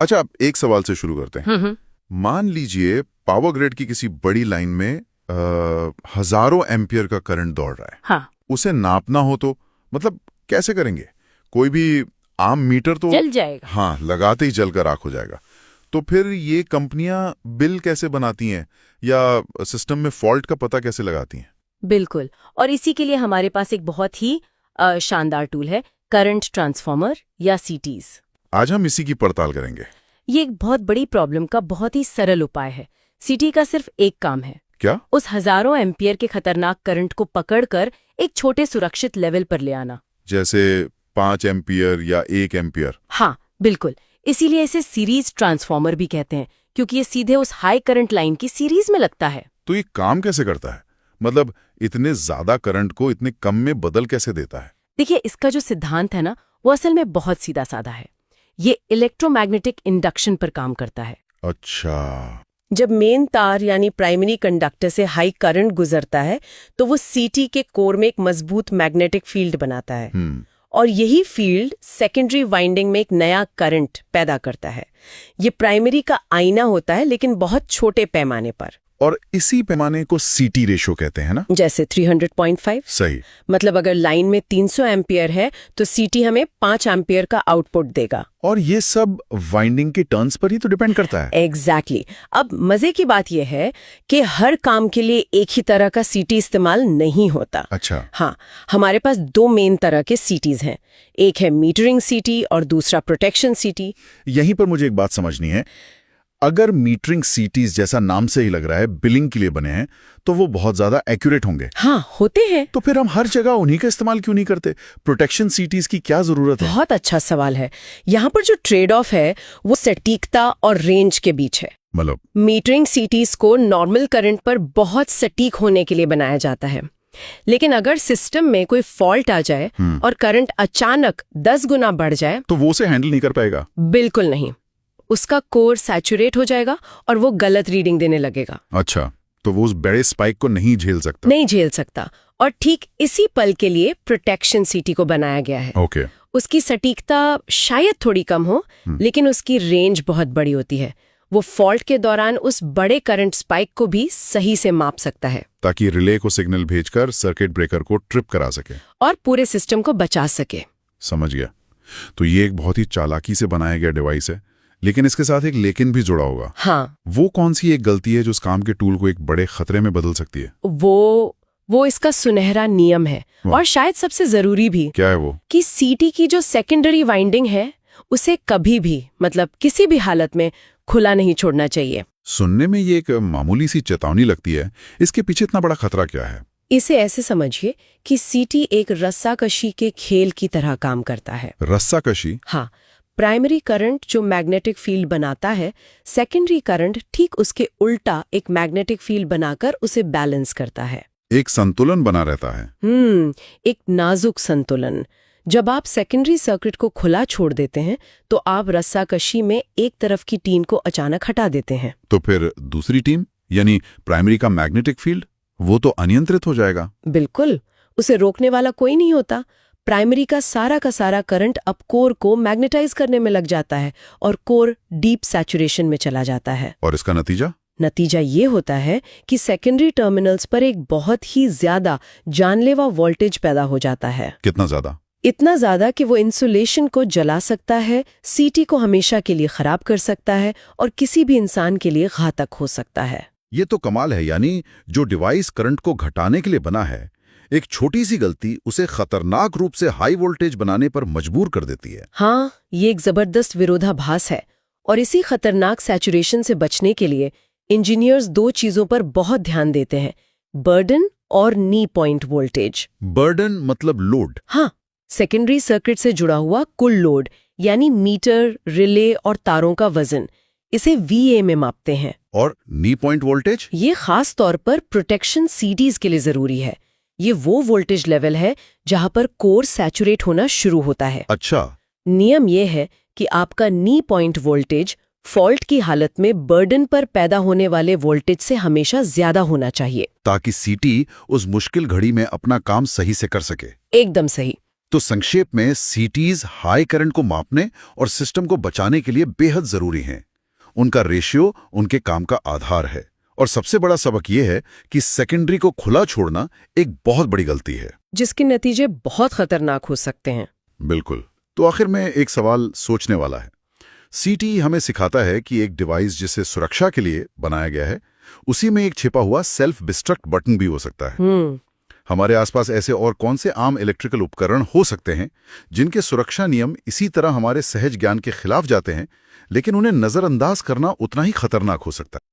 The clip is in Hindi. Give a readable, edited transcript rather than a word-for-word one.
अच्छा, अब एक सवाल से शुरू करते हैं। मान लीजिए पावर ग्रिड की किसी बड़ी लाइन में हजारों एम्पियर का करंट दौड़ रहा है। हाँ। उसे नापना हो तो मतलब कैसे करेंगे? कोई भी आम मीटर तो जल जाएगा। हाँ, लगाते ही जलकर राख हो जाएगा। तो फिर ये कंपनियां बिल कैसे बनाती हैं या सिस्टम में फॉल्ट का पता कैसे लगाती हैं? बिल्कुल, और इसी के लिए हमारे पास एक बहुत ही शानदार टूल है, करंट ट्रांसफॉर्मर या सीटीज। आज हम इसी की पड़ताल करेंगे। ये एक बहुत बड़ी प्रॉब्लम का बहुत ही सरल उपाय है। सीटी का सिर्फ एक काम है, क्या? उस हजारों एम्पियर के खतरनाक करंट को पकड़कर एक छोटे सुरक्षित लेवल पर ले आना। जैसे 5 एम्पियर या 1 एम्पियर? हाँ बिल्कुल, इसीलिए इसे सीरीज ट्रांसफॉर्मर भी कहते हैं, क्योंकि ये सीधे उस हाई करंट लाइन की सीरीज में लगता है। तो ये काम कैसे करता है? मतलब इतने ज्यादा करंट को इतने कम में बदल कैसे देता है? देखिए, इसका जो सिद्धांत है ना, वो असल में बहुत सीधा साधा है। ये इलेक्ट्रोमैग्नेटिक इंडक्शन पर काम करता है। अच्छा। जब मेन तार यानी प्राइमरी कंडक्टर से हाई करंट गुजरता है तो वो सीटी के कोर में एक मजबूत मैग्नेटिक फील्ड बनाता है, और यही फील्ड सेकेंडरी वाइंडिंग में एक नया करंट पैदा करता है। ये प्राइमरी का आईना होता है, लेकिन बहुत छोटे पैमाने पर। और इसी पैमाने को सीटी रेशो कहते हैं ना? जैसे 300.5। सही। मतलब अगर लाइन में 300 एम्पियर है तो सीटी हमें 5 एम्पियर का आउटपुट देगा। और ये सब वाइंडिंग के टर्न्स पर ही तो डिपेंड करता है। एग्जैक्टली। अब मजे की बात यह है कि हर काम के लिए एक ही तरह का सीटी इस्तेमाल नहीं होता। अच्छा। हाँ, हमारे पास 2 मेन तरह के सीटीज हैं। एक है मीटरिंग सीटी और दूसरा प्रोटेक्शन सीटी। यहीं पर मुझे एक बात समझनी है। अगर मीटरिंग सीटीज, जैसा नाम से ही लग रहा है, बिलिंग के लिए बने हैं, तो वो बहुत ज्यादा एक्यूरेट होंगे। हाँ, होते हैं। तो फिर हम हर जगह उन्हीं का इस्तेमाल क्यों नहीं करते? प्रोटेक्शन सीटीज की क्या जरूरत है? बहुत अच्छा सवाल है। यहाँ पर जो ट्रेड ऑफ है वो सटीकता और रेंज के बीच है। मतलब मीटरिंग सीटीज को नॉर्मल करंट पर बहुत सटीक होने के लिए बनाया जाता है, लेकिन अगर सिस्टम में कोई फॉल्ट आ जाए और करंट अचानक 10 गुना बढ़ जाए तो वो उसे हैंडल नहीं कर पाएगा? बिल्कुल नहीं। उसका कोर सैचुरेट हो जाएगा और वो गलत रीडिंग देने लगेगा। अच्छा, तो वो उस बड़े स्पाइक को नहीं झेल सकता? नहीं झेल सकता। और ठीक इसी पल के लिए प्रोटेक्शन सीटी को बनाया गया है। ओके। उसकी सटीकता शायद थोड़ी कम हो, लेकिन उसकी रेंज बहुत बड़ी होती है। वो फॉल्ट के दौरान उस बड़े करंट स्पाइक को भी सही से माप सकता है, ताकि रिले को सिग्नल भेजकर सर्किट ब्रेकर को ट्रिप करा सके और पूरे सिस्टम को बचा सके। समझ गया। तो ये एक बहुत ही चालाकी से बनाया गया डिवाइस है, लेकिन इसके साथ एक लेकिन भी जुड़ा होगा। हाँ। वो कौन सी एक गलती है जो उस काम के टूल को एक बड़े खतरे में बदल सकती है? वो इसका सुनहरा नियम है, और शायद सबसे जरूरी भी। क्या है वो? कि सीटी की जो सेकेंडरी वाइंडिंग है उसे कभी भी, मतलब किसी भी हालत में खुला नहीं छोड़ना चाहिए। सुनने में ये एक मामूली सी चेतावनी लगती है, इसके पीछे इतना बड़ा खतरा क्या है? इसे ऐसे समझिए कि सीटी एक रस्साकशी के खेल की तरह काम करता है। रस्साकशी? हाँ। प्राइमरी करंट जो मैग्नेटिक फील्ड बनाता है, सेकेंडरी करंट ठीक उसके उल्टा एक मैग्नेटिक फील्ड बनाकर उसे बैलेंस करता है। एक संतुलन बना रहता है। एक नाजुक संतुलन। जब आप सेकेंडरी सर्किट को खुला छोड़ देते हैं तो आप रस्साकशी में एक तरफ की टीम को अचानक हटा देते हैं। तो फिर दूसरी टीम यानी प्राइमरी का मैग्नेटिक फील्ड, वो तो अनियंत्रित हो जाएगा। बिल्कुल, उसे रोकने वाला कोई नहीं होता। प्राइमरी का सारा करंट अब कोर को मैग्नेटाइज करने में लग जाता है और कोर डीप सैचुरेशन में चला जाता है। और इसका नतीजा ये होता है कि सेकेंडरी टर्मिनल्स पर एक बहुत ही ज्यादा जानलेवा वोल्टेज पैदा हो जाता है। कितना ज्यादा? इतना ज्यादा कि वो इंसुलेशन को जला सकता है, सीटी को हमेशा के लिए खराब कर सकता है और किसी भी इंसान के लिए घातक हो सकता है। ये तो कमाल है। यानी जो डिवाइस करंट को घटाने के लिए बना है, एक छोटी सी गलती उसे खतरनाक रूप से हाई वोल्टेज बनाने पर मजबूर कर देती है। हाँ, ये एक जबरदस्त विरोधाभास है, और इसी खतरनाक सैचुरेशन से बचने के लिए इंजीनियर्स 2 चीजों पर बहुत ध्यान देते हैं, बर्डन और नी पॉइंट वोल्टेज। बर्डन मतलब लोड? हाँ, सेकेंडरी सर्किट से जुड़ा हुआ कुल लोड, यानी मीटर, रिले और तारों का वजन। इसे VA में मापते हैं। और नी पॉइंट वोल्टेज? ये खास तौर पर प्रोटेक्शन सीटीज के लिए जरूरी है। ये वो वोल्टेज लेवल है जहां पर कोर सैचुरेट होना शुरू होता है। अच्छा। नियम ये है कि आपका नी पॉइंट वोल्टेज फॉल्ट की हालत में बर्डन पर पैदा होने वाले वोल्टेज से हमेशा ज्यादा होना चाहिए, ताकि सीटी उस मुश्किल घड़ी में अपना काम सही से कर सके। एकदम सही। तो संक्षेप में सीटीज हाई करंट को मापने और सिस्टम को बचाने के लिए बेहद जरूरी हैं। उनका रेशियो उनके काम का आधार है। और सबसे बड़ा सबक यह है कि सेकेंडरी को खुला छोड़ना एक बहुत बड़ी गलती है, जिसके नतीजे बहुत खतरनाक हो सकते हैं। बिल्कुल। तो आखिर में एक सवाल सोचने वाला है। सीटी हमें सिखाता है कि एक डिवाइस जिसे सुरक्षा के लिए बनाया गया है, उसी में एक छिपा हुआ सेल्फ डिस्ट्रक्ट बटन भी हो सकता है। हमारे आसपास ऐसे और कौन से आम इलेक्ट्रिकल उपकरण हो सकते हैं जिनके सुरक्षा नियम इसी तरह हमारे सहज ज्ञान के खिलाफ जाते हैं, लेकिन उन्हें नजरअंदाज करना उतना ही खतरनाक हो सकता है।